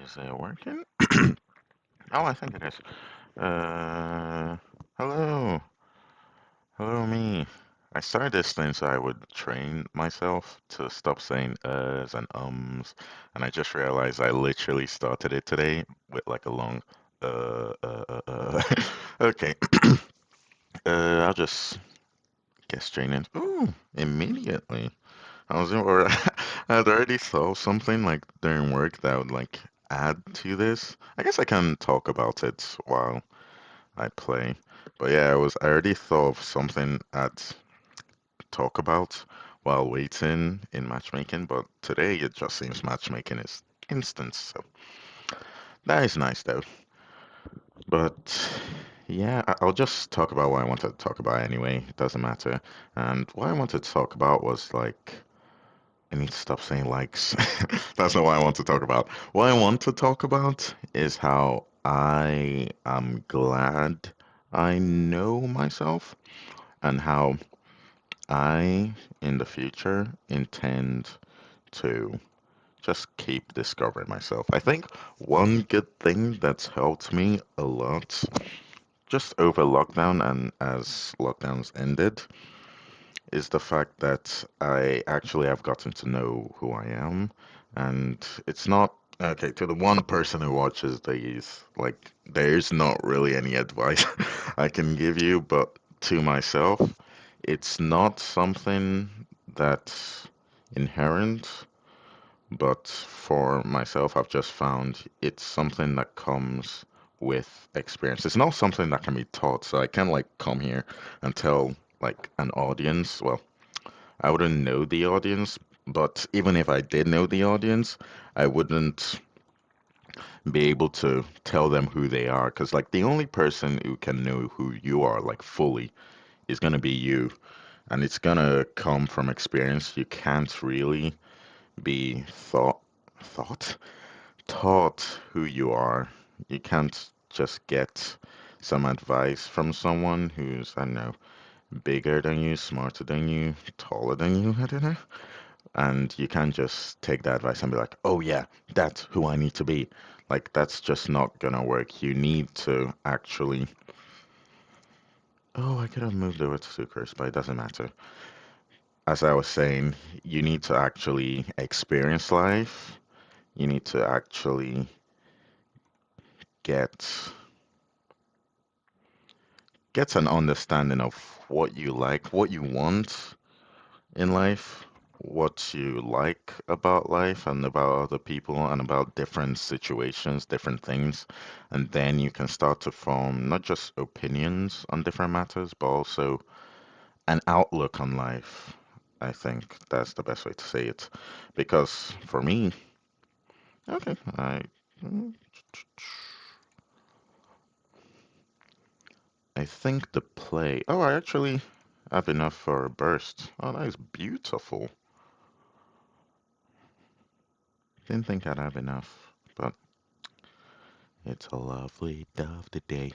Is it working? Oh, I think it is. Hello. Hello, me. I started this thing so I would train myself to stop saying and and I just realized I literally started it today with like a long Okay, I'll just get straight in. Ooh, immediately. I was or I had already thought something like during work that would like add to this. I guess I can talk about it while I play. But yeah, I already thought of something I'd talk about while waiting in matchmaking, but today it just seems matchmaking is instant, so that is nice though. But yeah, I'll just talk about what I wanted to talk about anyway. It doesn't matter. And what I wanted to talk about was like I need to stop saying likes. That's not what I want to talk about. What I want to talk about is how I am glad I know myself and how I, in the future, intend to just keep discovering myself. I think one good thing that's helped me a lot just over lockdown and as lockdowns ended is the fact that I actually have gotten to know who I am. And it's not okay to the one person who watches these, like, there's not really any advice I can give you, but to myself, it's not something that's inherent, but for myself, I've just found it's something that comes with experience. It's not something that can be taught, so I can't like come here and tell like an audience, well, I wouldn't know the audience, but even if I did know the audience, I wouldn't be able to tell them who they are. Because, like, the only person who can know who you are, like, fully is going to be you. And it's going to come from experience. You can't really be thought, taught who you are. You can't just get some advice from someone who's, I don't know, bigger than you, smarter than you, taller than you. I don't know. And you can't just take that advice and be like, oh yeah, that's who I need to be. Like that's just not gonna work. You need to actually. Oh, I could have moved over to Sucrose, but it doesn't matter. As I was saying, you need to actually experience life. You need to actually get get an understanding of what you like, what you want, in life, what you like about life and about other people and about different situations, different things. And then you can start to form not just opinions on different matters, but also an outlook on life. I think that's the best way to say it. Because for me, okay, I think the play. Oh, I actually have enough for a burst. Oh, that is beautiful. Didn't think I'd have enough, but it's a lovely, lovely day,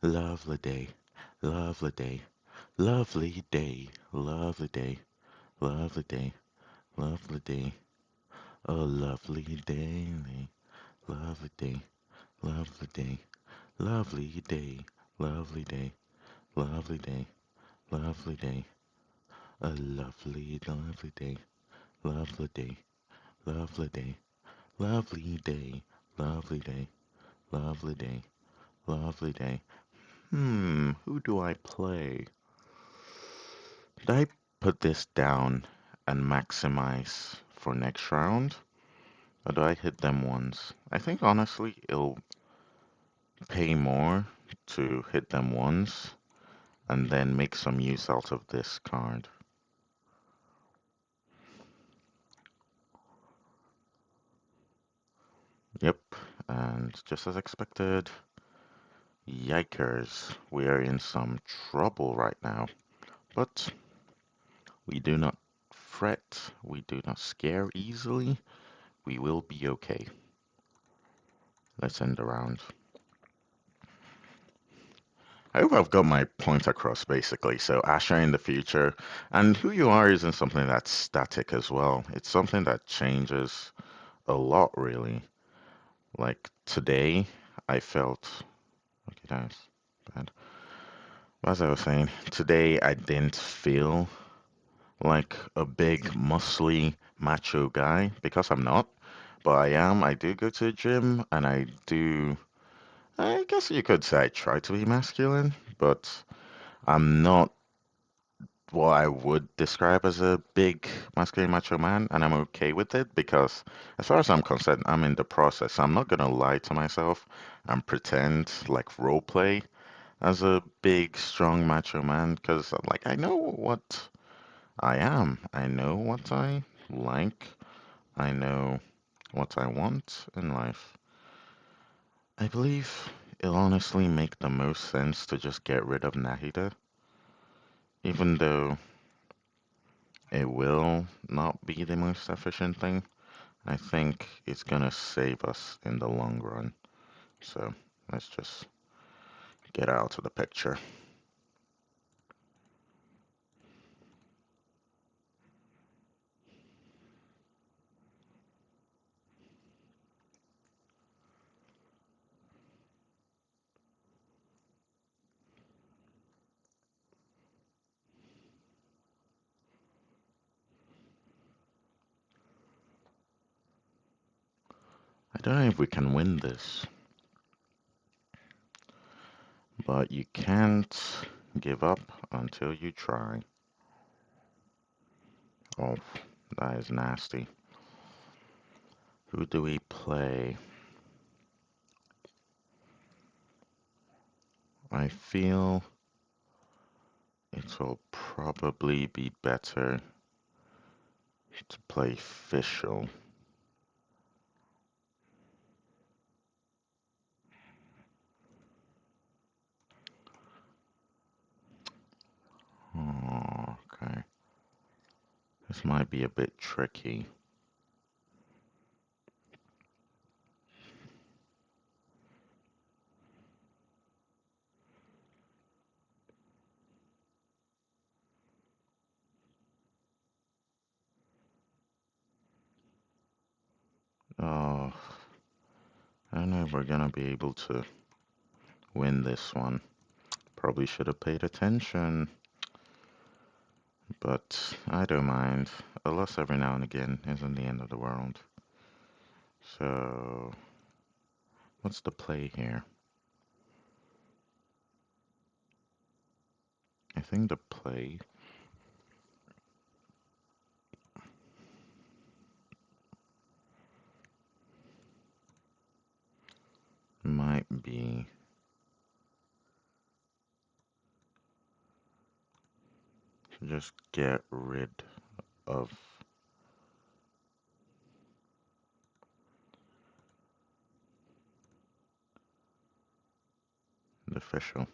lovely day, lovely day, lovely day, lovely day, lovely day, lovely day, a lovely day, lovely day, lovely day, lovely day, lovely day, lovely day, lovely day, a lovely, lovely day, lovely day, lovely day, lovely day, lovely day, lovely day, lovely day. Who do I play? Did I put this down and maximize for next round? Or do I hit them once? I think honestly it'll pay more to hit them once and then make some use out of this card. Yep, and just as expected, yikers, we are in some trouble right now. But we do not fret, we do not scare easily, we will be okay. Let's end the round. I hope I've got my point across basically. So Asher in the future and who you are isn't something that's static as well. It's something that changes a lot really. Like today, I felt okay, that's bad. As I was saying, today I didn't feel like a big, muscly, macho guy because I'm not, but I am. I do go to the gym and I do, I guess you could say I try to be masculine, but I'm not what I would describe as a big, masculine, macho man, and I'm okay with it because, as far as I'm concerned, I'm in the process. I'm not gonna lie to myself and pretend like role play as a big, strong, macho man because, like, I know what I am. I know what I like. I know what I want in life. I believe it'll honestly make the most sense to just get rid of Nahida, even though it will not be the most efficient thing. I think it's gonna save us in the long run. So let's just get out of the picture. I don't know if we can win this, but you can't give up until you try. Oh, that is nasty. Who do we play? I feel it will probably be better to play Fischl. Oh, okay. This might be a bit tricky. Oh, I don't know if we're gonna be able to win this one. Probably should have paid attention, but I don't mind. A loss every now and again isn't the end of the world. So, what's the play here? I think the play might be to just get rid of the official.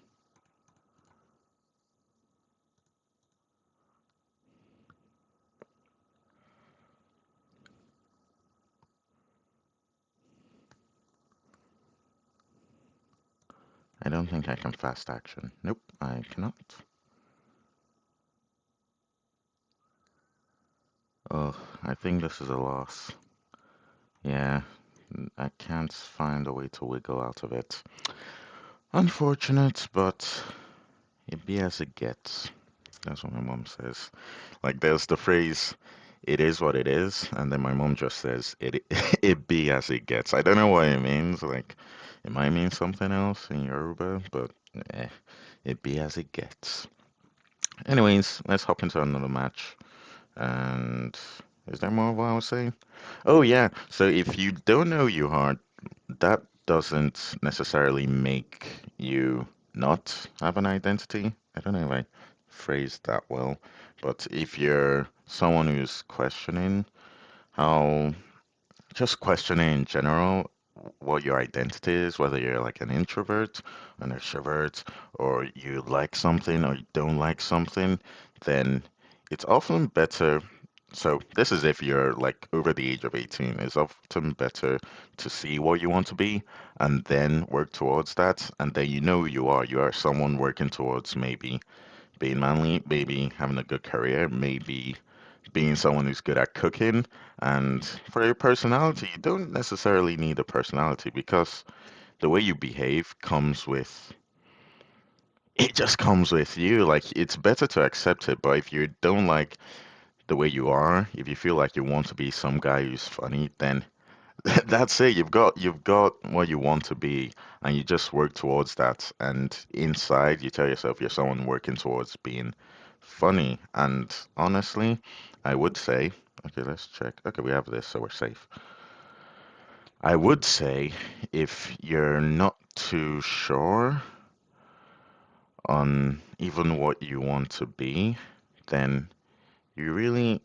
I don't think I can fast action. Nope, I cannot. Oh, I think this is a loss. Yeah, I can't find a way to wiggle out of it. Unfortunate, but it be as it gets. That's what my mom says. Like there's the phrase, "It is what it is," and then my mom just says, "It it be as it gets." I don't know what it means. Like it might mean something else in Yoruba, but eh, it be as it gets. Anyways, let's hop into another match. And is there more of what I was saying? Oh yeah. So if you don't know you hard, that doesn't necessarily make you not have an identity. I don't know if I phrased that well, but if you're someone who's questioning how, just questioning in general what your identity is, whether you're like an introvert, an extrovert, or you like something or you don't like something, then it's often better. So, this is if you're like over the age of 18, it's often better to see what you want to be and then work towards that. And then you know you are someone working towards maybe being manly, maybe having a good career, maybe being someone who's good at cooking. And for your personality, you don't necessarily need a personality because the way you behave comes with it just comes with you. Like it's better to accept it, but if you don't like the way you are, if you feel like you want to be some guy who's funny, then that's it. You've got what you want to be, and you just work towards that. And inside, you tell yourself you're someone working towards being funny. And honestly, I would say, okay, let's check. Okay, we have this, so we're safe. I would say if you're not too sure on even what you want to be, then you really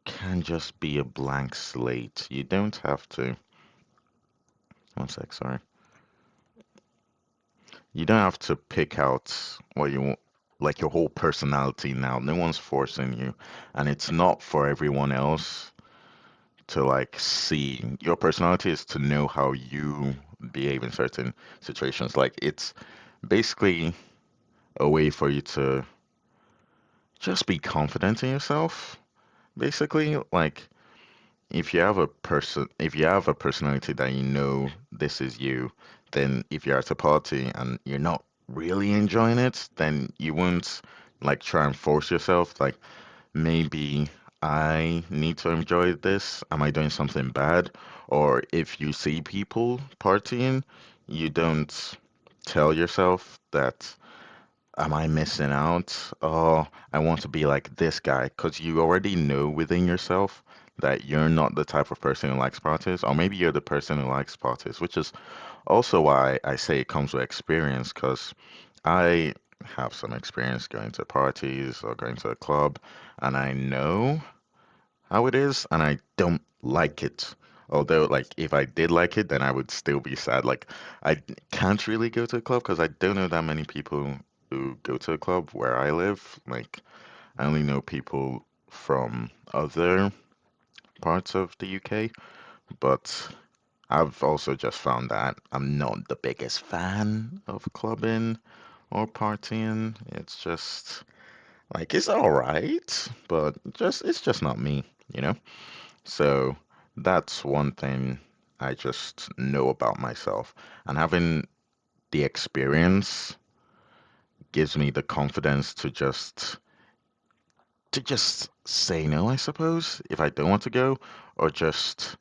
can just be a blank slate. You don't have to. One sec, sorry. You don't have to pick out what you want, like your whole personality now. No one's forcing you, and it's not for everyone else to like see. Your personality is to know how you behave in certain situations. Like it's basically a way for you to just be confident in yourself. Basically, like if you have a personality that you know this is you, then if you're at a party and you're not really enjoying it, then you won't like try and force yourself. Like maybe I need to enjoy this. Am I doing something bad? Or if you see people partying, you don't tell yourself that am I missing out? Oh, I want to be like this guy because you already know within yourself that you're not the type of person who likes parties, or maybe you're the person who likes parties, which is also why I say it comes with experience because I have some experience going to parties or going to a club, and I know how it is, and I don't like it. Although, like, if I did like it, then I would still be sad. Like, I can't really go to a club because I don't know that many people who go to a club where I live. Like, I only know people from other parts of the UK, but I've also just found that I'm not the biggest fan of clubbing or partying. It's just like it's all right, but just it's just not me, you know? So that's one thing I just know about myself. And having the experience gives me the confidence to just say no, I suppose, if I don't want to go, or just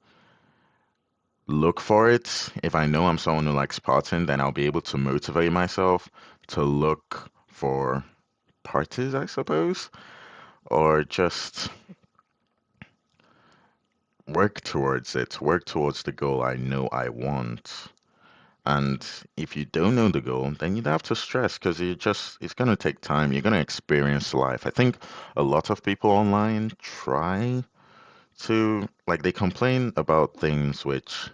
look for it. If I know I'm someone who likes partying, then I'll be able to motivate myself to look for parties, I suppose, or just work towards it, work towards the goal I know I want. And if you don't know the goal, then you'd have to stress because it's going to take time. You're going to experience life. I think a lot of people online try to, like, they complain about things which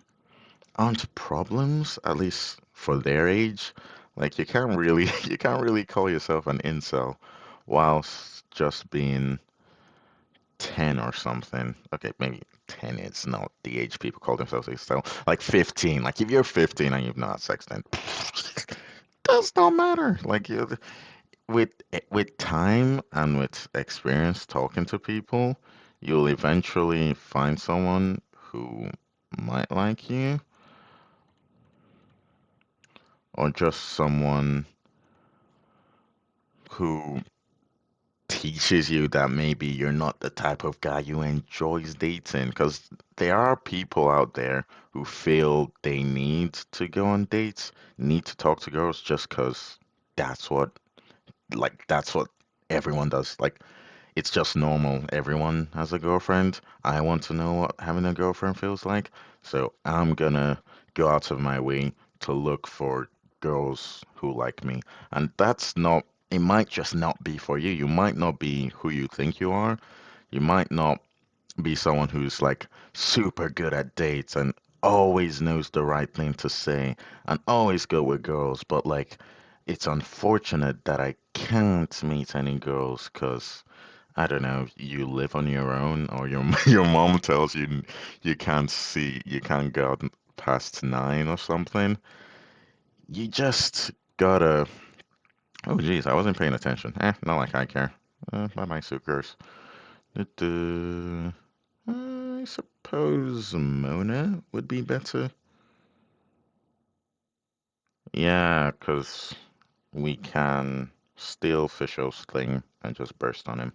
aren't problems, at least for their age. Like, you can't really call yourself an incel whilst just being 10 or something. Okay, maybe 10 is not the age people call themselves incel. Like 15. Like, if you're 15 and you've not had sex, then does not matter. Like with time and with experience talking to people, you'll eventually find someone who might like you, or just someone who teaches you that maybe you're not the type of guy who enjoys dating. Because there are people out there who feel they need to go on dates, need to talk to girls just because that's what that's what everyone does. Like it's just normal. Everyone has a girlfriend. I want to know what having a girlfriend feels like. So I'm gonna go out of my way to look for girls who like me. And that's not, it might just not be for you. You might not be who you think you are. You might not be someone who's like super good at dates and always knows the right thing to say and always good with girls. But like, it's unfortunate that I can't meet any girls because I don't know, you live on your own or your your mom tells you you can't go out past 9 or something. You just gotta, oh geez, I wasn't paying attention. Not like I care. Bye bye, suckers. Du-du. I suppose Mona would be better. Yeah, because we can steal Fishel's thing and just burst on him.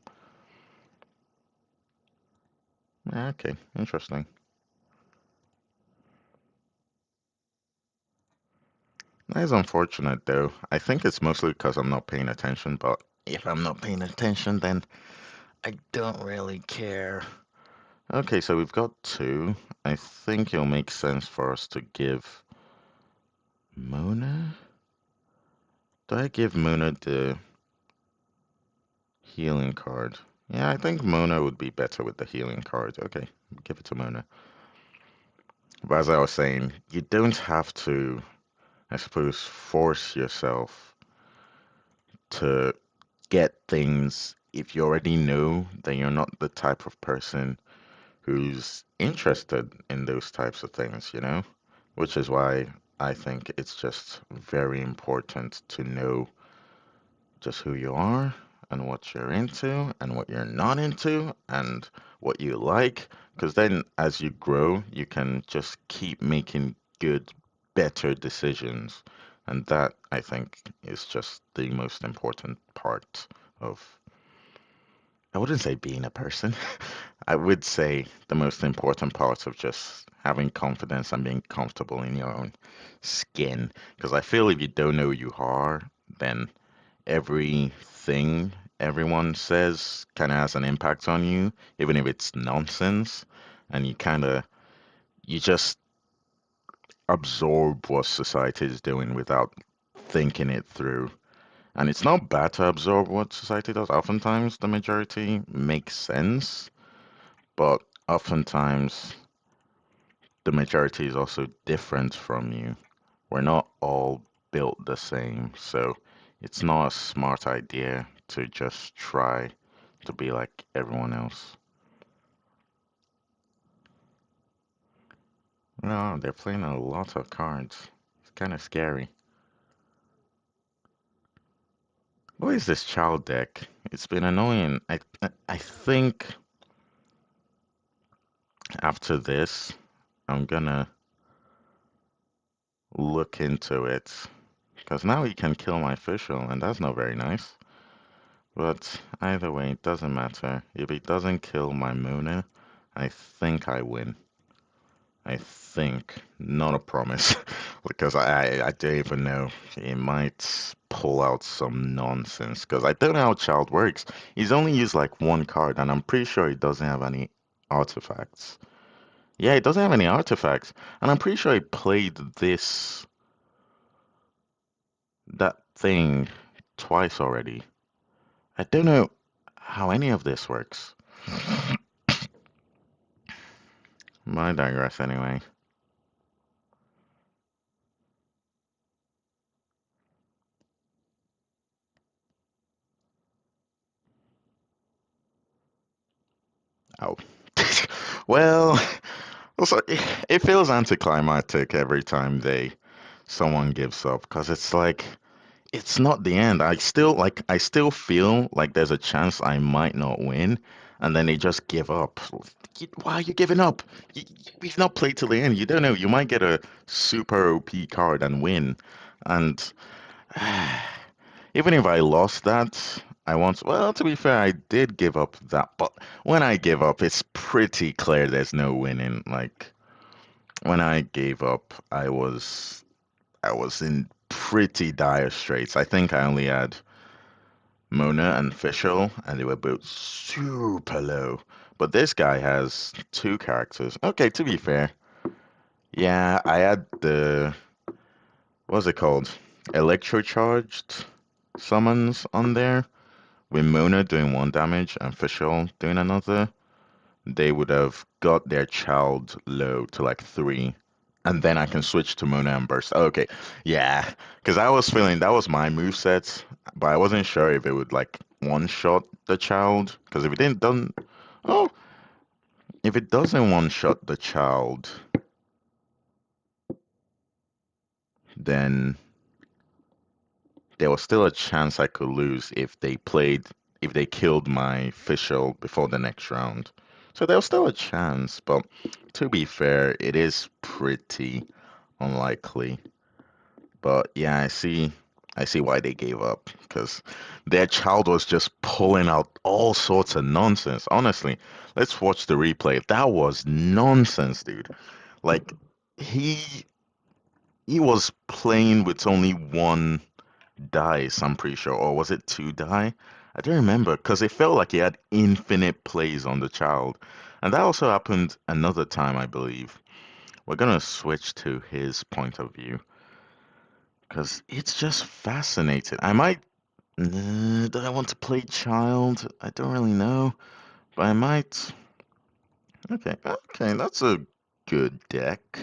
Okay, interesting. That is unfortunate, though. I think it's mostly because I'm not paying attention, but if I'm not paying attention, then I don't really care. Okay, so we've got two. I think it'll make sense for us to give Mona. Do I give Mona the healing card? Yeah, I think Mona would be better with the healing card. Okay, give it to Mona. But as I was saying, you don't have to, I suppose, force yourself to get things if you already know that you're not the type of person who's interested in those types of things, you know? Which is why I think it's just very important to know just who you are and what you're into and what you're not into and what you like. Because then as you grow, you can just keep making good, better decisions. And that, I think, is just the most important part of, I wouldn't say being a person. I would say the most important part of just having confidence and being comfortable in your own skin. Because I feel if you don't know who you are, then everything everyone says kind of has an impact on you, even if it's nonsense. And you just absorb what society is doing without thinking it through. And it's not bad to absorb what society does. Oftentimes, the majority makes sense, but oftentimes, the majority is also different from you. We're not all built the same, so it's not a smart idea to just try to be like everyone else. No, they're playing a lot of cards. It's kind of scary. What is this child deck? It's been annoying. I think after this, I'm gonna look into it because now he can kill my official, and that's not very nice. But either way, it doesn't matter. If he doesn't kill my Muna, I think I win. I think, not a promise, because I don't even know. He might pull out some nonsense, because I don't know how Child works. He's only used like one card, and I'm pretty sure he doesn't have any artifacts. Yeah, he doesn't have any artifacts, and I'm pretty sure he played that thing twice already. I don't know how any of this works. I digress anyway. Oh. Well, also, it feels anticlimactic every time someone gives up because it's like it's not the end. I still feel like there's a chance I might not win, and then they just give up. Why are you giving up? We've not played till the end. You don't know. You might get a super OP card and win, and even if I lost that, I want. Well, to be fair, I did give up that, but when I give up, it's pretty clear there's no winning. Like when I gave up, I was in pretty dire straits. I think I only had Mona and Fischl, and they were both super low. But this guy has two characters. Okay, to be fair, yeah, I had the what's it called? Electrocharged summons on there with Mona doing one damage and Fischl doing another. They would have got their child low to like three, and then I can switch to Mona and burst. Okay, yeah, because I was feeling that was my move set, but I wasn't sure if it would like one shot the child. Because if it didn't done, oh, if it doesn't one shot the child, then there was still a chance I could lose if they played if they killed my official before the next round. So there's still a chance, but to be fair, it is pretty unlikely. But yeah, I see why they gave up because their child was just pulling out all sorts of nonsense. Honestly, let's watch the replay. That was nonsense, dude. Like he he was playing with only one dice, I'm pretty sure, or was it two die? I don't remember because it felt like he had infinite plays on the child. And that also happened another time, I believe. We're gonna switch to his point of view because it's just fascinating. I might. Do I want to play child? I don't really know, but I might. Okay, okay, that's a good deck.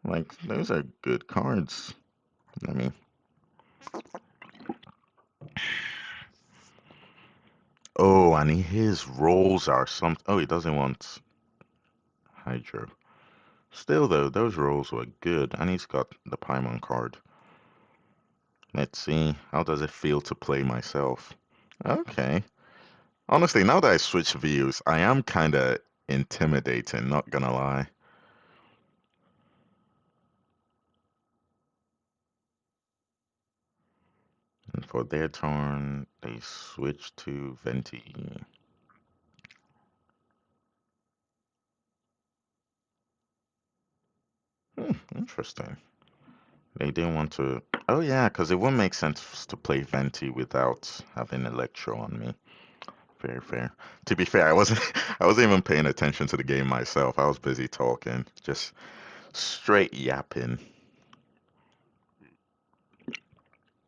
Like, those are good cards. I mean, oh, and his rolls are some. Oh, he doesn't want Hydro. Still, though, those rolls were good, and he's got the Paimon card. Let's see, how does it feel to play myself? Okay. Honestly, now that I switch views, I am kind of intimidating, not gonna lie. And for their turn, they switch to Venti. Interesting. They didn't want to. Oh, yeah, because it wouldn't make sense to play Venti without having Electro on me. Fair, fair. To be fair, I wasn't I wasn't even paying attention to the game myself. I was busy talking, just straight yapping.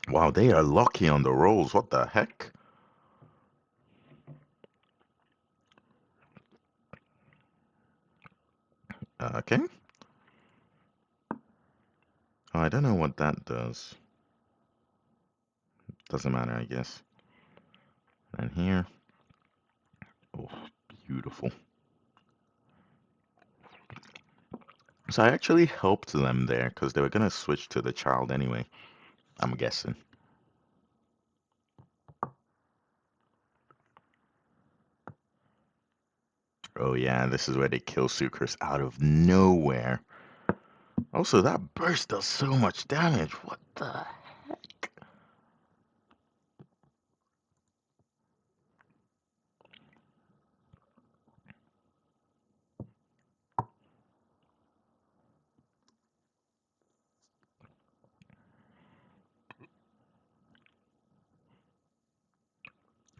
Wow, they are lucky on the rolls. What the heck? Okay. Oh, I don't know what that does. Doesn't matter, I guess. And here, oh, beautiful. So I actually helped them there because they were gonna switch to the child anyway. I'm guessing. Oh yeah, this is where they kill Sucrose out of nowhere. Also, that burst does so much damage. What the?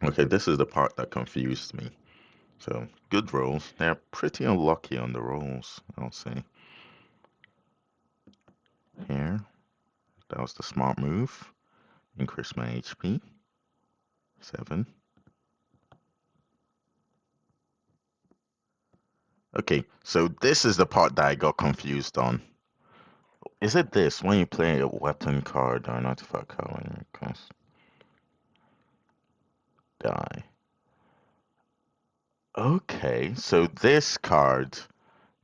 Okay, this is the part that confused me. So, good rolls. They're pretty unlucky on the rolls, I'll say. Here, that was the smart move. Increase my HP. 7. Okay, so this is the part that I got confused on. Is it this when you play a weapon card or not if I card when you cost die? Okay, so this card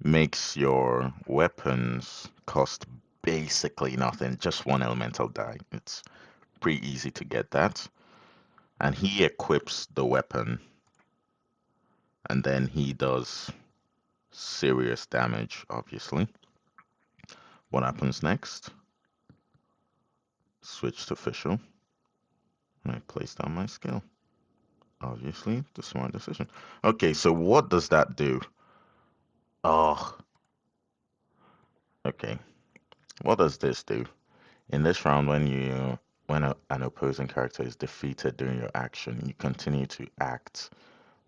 makes your weapons cost basically nothing, just one elemental die. It's pretty easy to get that. And he equips the weapon, and then he does serious damage, obviously. What happens next? Switch to official. And I place down my skill. Obviously, the smart decision. Okay, so what does that do? Oh, okay. What does this do? In this round, when an opposing character is defeated during your action, you continue to act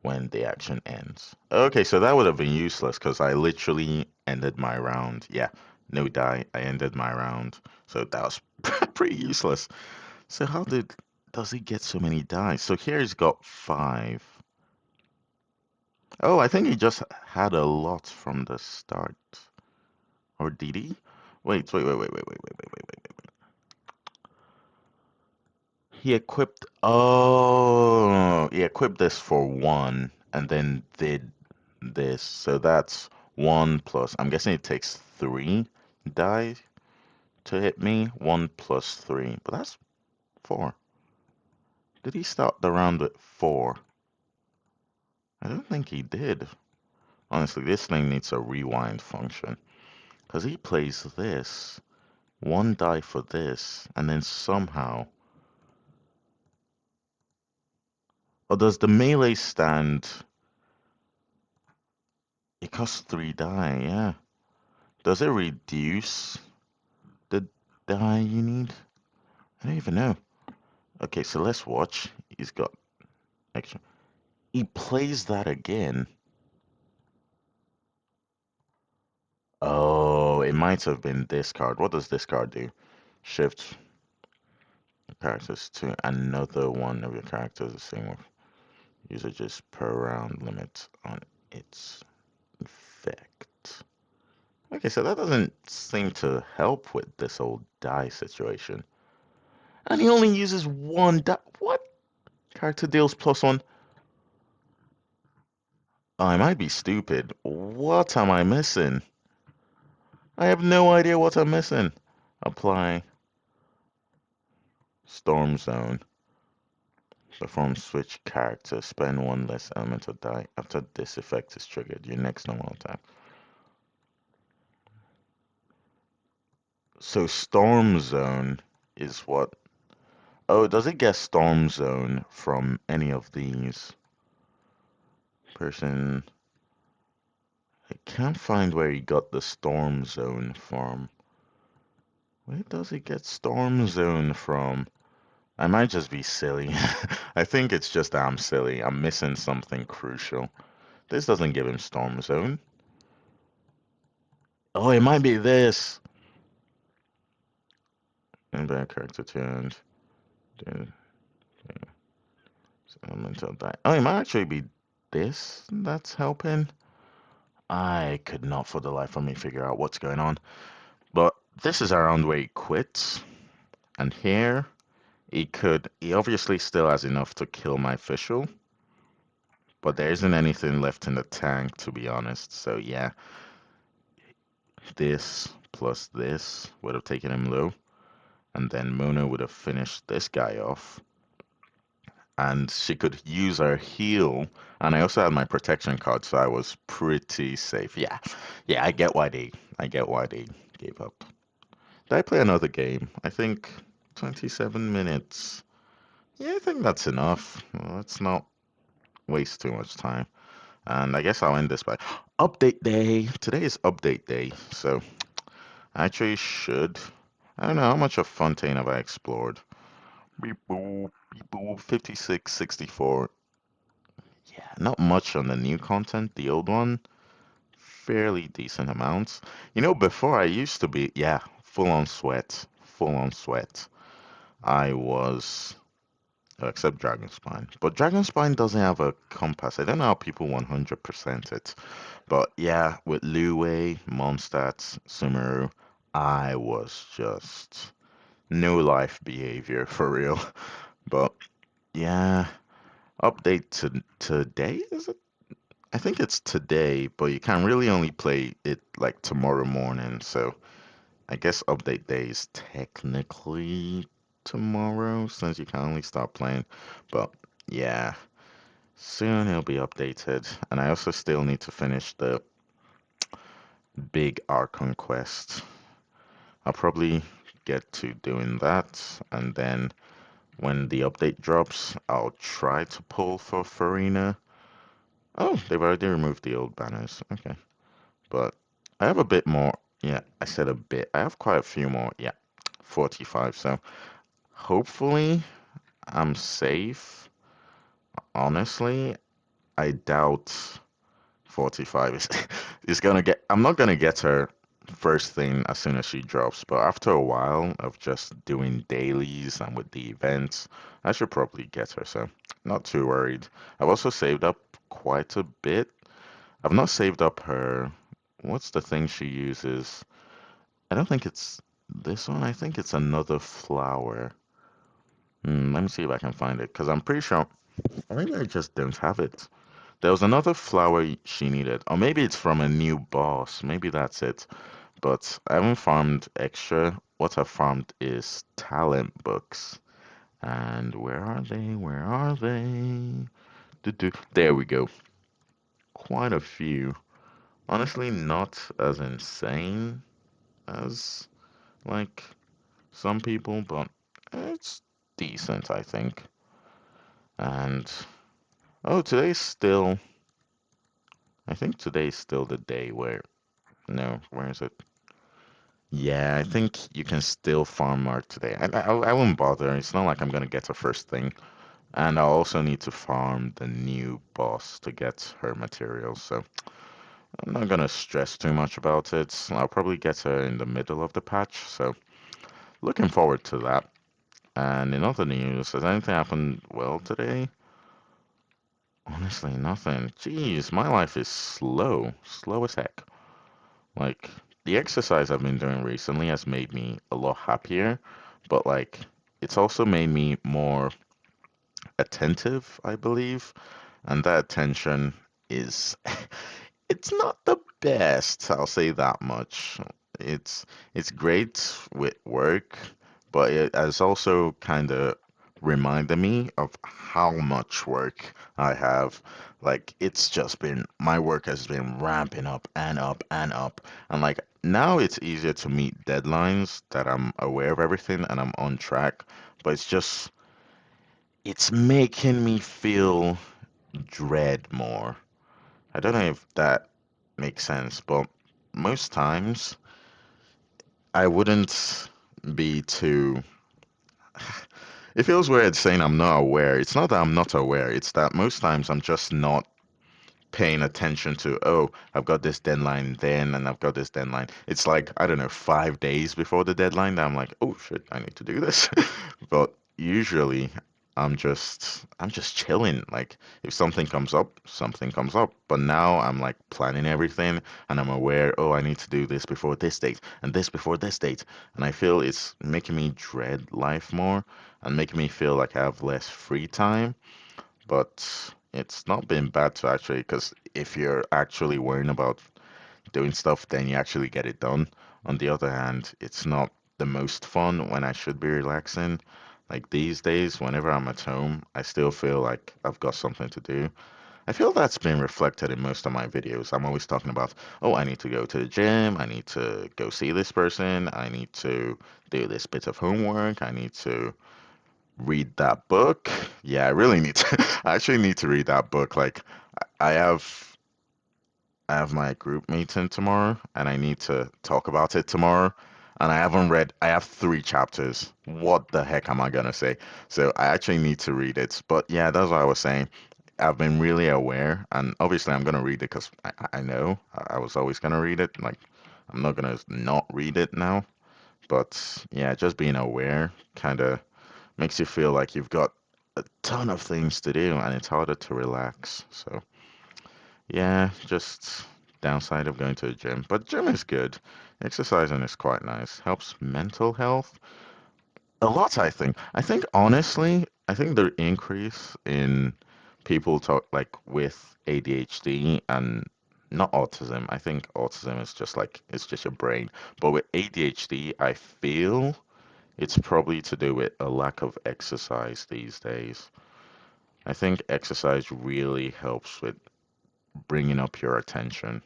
when the action ends. Okay, so that would have been useless because I literally ended my round. Yeah, no die. I ended my round. So that was pretty useless. So does he get so many die? So here he's got 5. Oh, I think he just had a lot from the start. Or did he? Wait. He equipped this for 1 and then did this. So that's 1 plus, I'm guessing it takes 3 die to hit me. 1 plus 3, but that's 4. Did he start the round with 4? I don't think he did. Honestly, this thing needs a rewind function. Because he plays this, one die for this, and then somehow. Or does the melee stand. It costs 3 die, yeah. Does it reduce the die you need? I don't even know. Okay, so let's watch. He's got extra. He plays that again. Oh, it might have been this card. What does this card do? Shift characters to another one of your characters, the same with usages per round limit on its effect. Okay, so that doesn't seem to help with this old die situation. And he only uses one die. What? Character deals +1. I might be stupid. What am I missing? I have no idea what I'm missing. Apply Storm Zone. Perform switch character. Spend one less elemental die. After this effect is triggered, your next normal attack. So Storm Zone is what? Oh, does it get Storm Zone from any of these? Person. I can't find where he got the Storm Zone from. Where does it get Storm Zone from? I might just be silly. I think it's just that I'm silly. I'm missing something crucial. This doesn't give him Storm Zone. Oh, it might be this. And then character turned. Then elemental die. Oh, it might actually be this that's helping. I could not for the life of me figure out what's going on. But this is around where he quits. And here, he obviously still has enough to kill my official. But there isn't anything left in the tank, to be honest. So yeah, this plus this would have taken him low. And then Mona would have finished this guy off. And she could use her heal. And I also had my protection card, so I was pretty safe. Yeah, yeah, I get why they gave up. Did I play another game? I think 27 minutes. Yeah, I think that's enough. Let's not waste too much time. And I guess I'll end this by update day. Today is update day, so I actually should. I don't know how much of Fontaine have I explored. Beep boop, beep boop, 56, 64. Yeah, not much on the new content. The old one, fairly decent amounts. You know, before I used to be, yeah, full on sweat. Full on sweat. I was, except Dragonspine. But Dragonspine doesn't have a compass. I don't know how people 100% it. But yeah, with Luwei, Mondstadt, Sumeru, I was just no life behavior for real. But yeah, update to today, is it? I think it's today, but you can really only play it like tomorrow morning. So I guess update day is technically tomorrow since you can only start playing. But yeah, soon it'll be updated. And I also still need to finish the big Archon quest. I'll probably get to doing that, and then when the update drops, I'll try to pull for Farina. Oh, they've already removed the old banners. Okay. But I have a bit more. Yeah, I said a bit. I have quite a few more. Yeah, 45. So hopefully I'm safe. Honestly, I doubt 45 is gonna get. I'm not gonna get her first thing as soon as she drops, but after a while of just doing dailies and with the events, I should probably get her. So not too worried. I've also saved up quite a bit. I've not saved up her. What's the thing she uses? I don't think it's this one. I think it's another flower. Let me see if I can find it because I'm pretty sure. Or maybe I just don't have it. There was another flower she needed, or maybe it's from a new boss. Maybe that's it. But I haven't farmed extra. What I farmed is talent books, And where are they? Where are they? There we go. Quite a few. Honestly, not as insane as like some people, but it's decent, I think. And oh, today's still. I think today's still the day where. No, where is it? Yeah, I think you can still farm art today. I won't bother. It's not like I'm gonna get a first thing. And I also need to farm the new boss to get her materials, so I'm not gonna stress too much about it. I'll probably get her in the middle of the patch, so looking forward to that. And in other news, has anything happened well today? Honestly, nothing. Jeez, my life is slow, slow as heck. Like, the exercise I've been doing recently has made me a lot happier, but like, it's also made me more attentive, I believe. And that attention is it's not the best, I'll say that much. It's it's great with work, but it has also kind of reminded me of how much work I have. Like it's just been my work has been ramping up and up and up. And like now it's easier to meet deadlines that I'm aware of everything and I'm on track, but it's making me feel dread more. I don't know if that makes sense, but most times I wouldn't be too. It feels weird saying I'm not aware. It's not that I'm not aware, it's that most times I'm just not paying attention to, oh, I've got this deadline then and I've got this deadline. It's like, I don't know, 5 days before the deadline that I'm like, oh shit, I need to do this. But usually I'm just chilling. Like if something comes up, something comes up. But now I'm like planning everything and I'm aware, oh, I need to do this before this date and this before this date. And I feel it's making me dread life more and making me feel like I have less free time, but it's not been bad to actually, because if you're actually worrying about doing stuff, then you actually get it done. On the other hand, it's not the most fun when I should be relaxing. Like these days, whenever I'm at home, I still feel like I've got something to do. I feel that's been reflected in most of my videos. I'm always talking about, oh, I need to go to the gym, I need to go see this person, I need to do this bit of homework, I need to read that book. Yeah, I really need to. I actually need to read that book. Like, I have I have my group meeting tomorrow, and I need to talk about it tomorrow. And I haven't read. I have 3 chapters. What the heck am I gonna say? So I actually need to read it. But yeah, that's what I was saying. I've been really aware, and obviously I'm gonna read it because I know I was always gonna read it. Like, I'm not gonna not read it now. But yeah, just being aware kind of makes you feel like you've got a ton of things to do and it's harder to relax. So, yeah, just downside of going to the gym. But gym is good. Exercising is quite nice. Helps mental health a lot, I think. I think honestly, I think the increase in people talk like with ADHD and not autism. I think autism is just like it's just your brain. But with ADHD, I feel it's probably to do with a lack of exercise these days. I think exercise really helps with bringing up your attention.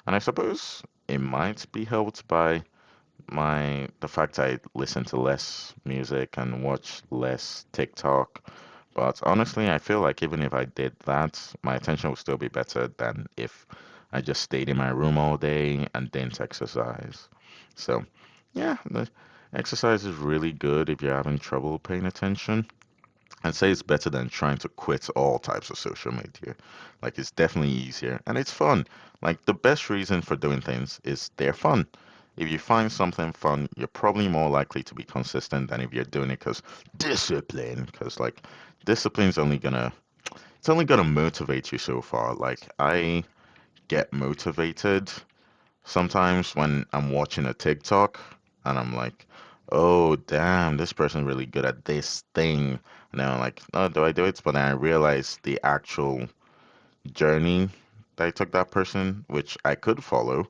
And I suppose it might be helped by the fact I listen to less music and watch less TikTok. But honestly, I feel like even if I did that, my attention would still be better than if I just stayed in my room all day and didn't exercise. So, yeah, the exercise is really good if you're having trouble paying attention. I'd say it's better than trying to quit all types of social media. Like, it's definitely easier and it's fun. Like, the best reason for doing things is they're fun. If you find something fun, you're probably more likely to be consistent than if you're doing it because discipline. Because, like, discipline's only gonna motivate you so far. Like, I get motivated sometimes when I'm watching a TikTok and I'm like, oh, damn, this person's really good at this thing. And then I'm like, oh, do I do it? But then I realize the actual journey that I took that person, which I could follow,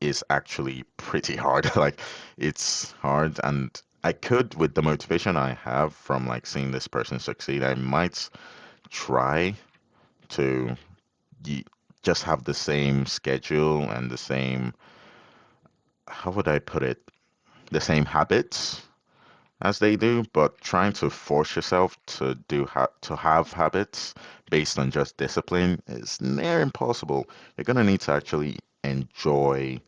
is actually pretty hard. Like, it's hard. And I could, with the motivation I have from like seeing this person succeed, I might try to y- just have the same schedule and the same, how would I put it, the same habits as they do, but trying to force yourself to to have habits based on just discipline is near impossible. You're gonna need to actually enjoy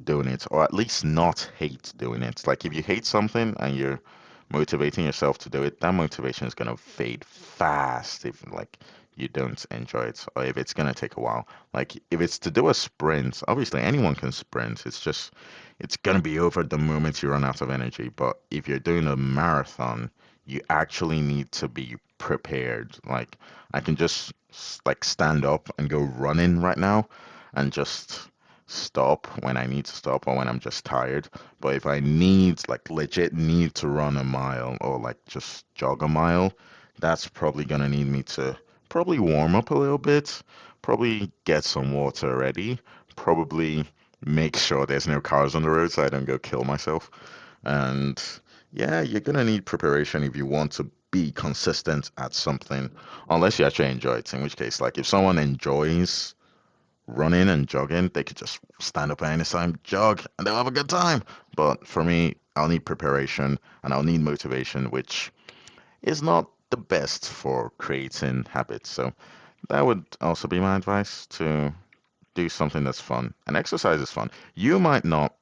doing it, or at least not hate doing it. Like if you hate something and you're motivating yourself to do it, that motivation is gonna fade fast if like you don't enjoy it, or if it's gonna take a while. Like if it's to do a sprint, obviously anyone can sprint. It's just it's gonna be over the moment you run out of energy. But if you're doing a marathon, you actually need to be prepared. Like I can just like stand up and go running right now and just stop when I need to stop or when I'm just tired. But if I need, like, legit need to run a mile or like just jog a mile, that's probably gonna need me to probably warm up a little bit, probably get some water ready, probably make sure there's no cars on the road so I don't go kill myself. And yeah, you're gonna need preparation if you want to be consistent at something, unless you actually enjoy it, in which case, like, if someone enjoys running and jogging, they could just stand up at any time, jog, and they'll have a good time. But for me, I'll need preparation and I'll need motivation, which is not the best for creating habits. So that would also be my advice, to do something that's fun. And exercise is fun. You might not,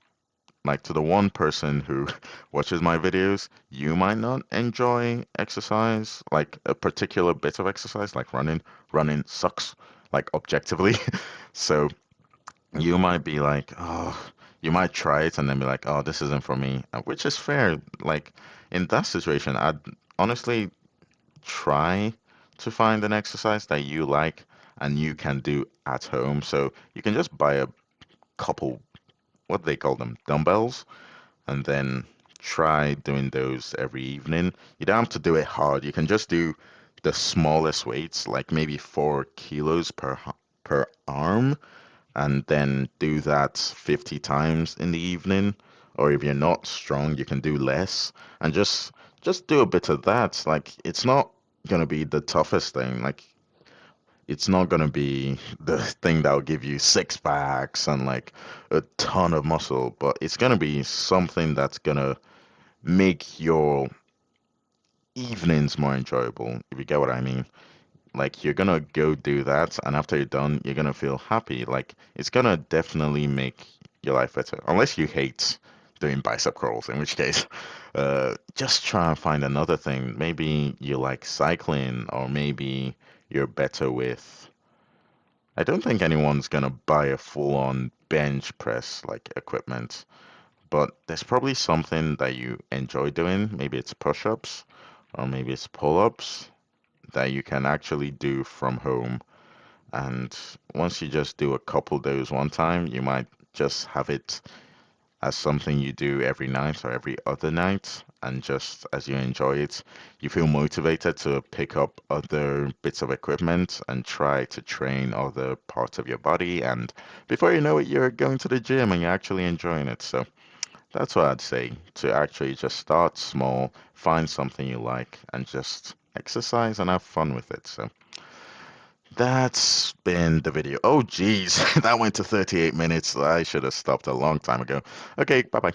like, to the one person who watches my videos, you might not enjoy exercise, like a particular bit of exercise, like running. Running sucks, like objectively. So you might be like, oh, you might try it and then be like, oh, this isn't for me, which is fair. Like in that situation, I'd honestly try to find an exercise that you like and you can do at home. So you can just buy a couple, what do they call them, dumbbells, and then try doing those every evening. You don't have to do it hard. You can just do the smallest weights, like maybe 4 kilos per arm, and then do that 50 times in the evening. Or if you're not strong, you can do less and just do a bit of that. Like it's not gonna be the toughest thing. Like it's not gonna be the thing that'll give you six packs and like a ton of muscle, but it's gonna be something that's gonna make your evenings more enjoyable, if you get what I mean. Like you're gonna go do that, and after you're done, you're gonna feel happy. Like it's gonna definitely make your life better. Unless you hate doing bicep curls, in which case, just try and find another thing. Maybe you like cycling, or maybe you're better with. I don't think anyone's gonna buy a full-on bench press like equipment, but there's probably something that you enjoy doing. Maybe it's push-ups, or maybe it's pull-ups that you can actually do from home. And once you just do a couple days one time, you might just have it as something you do every night or every other night. And just as you enjoy it, you feel motivated to pick up other bits of equipment and try to train other parts of your body. And before you know it, you're going to the gym and you're actually enjoying it. So that's what I'd say, to actually just start small, find something you like, and just exercise and have fun with it. So that's been the video. Oh, geez, that went to 38 minutes. I should have stopped a long time ago. Okay, bye bye.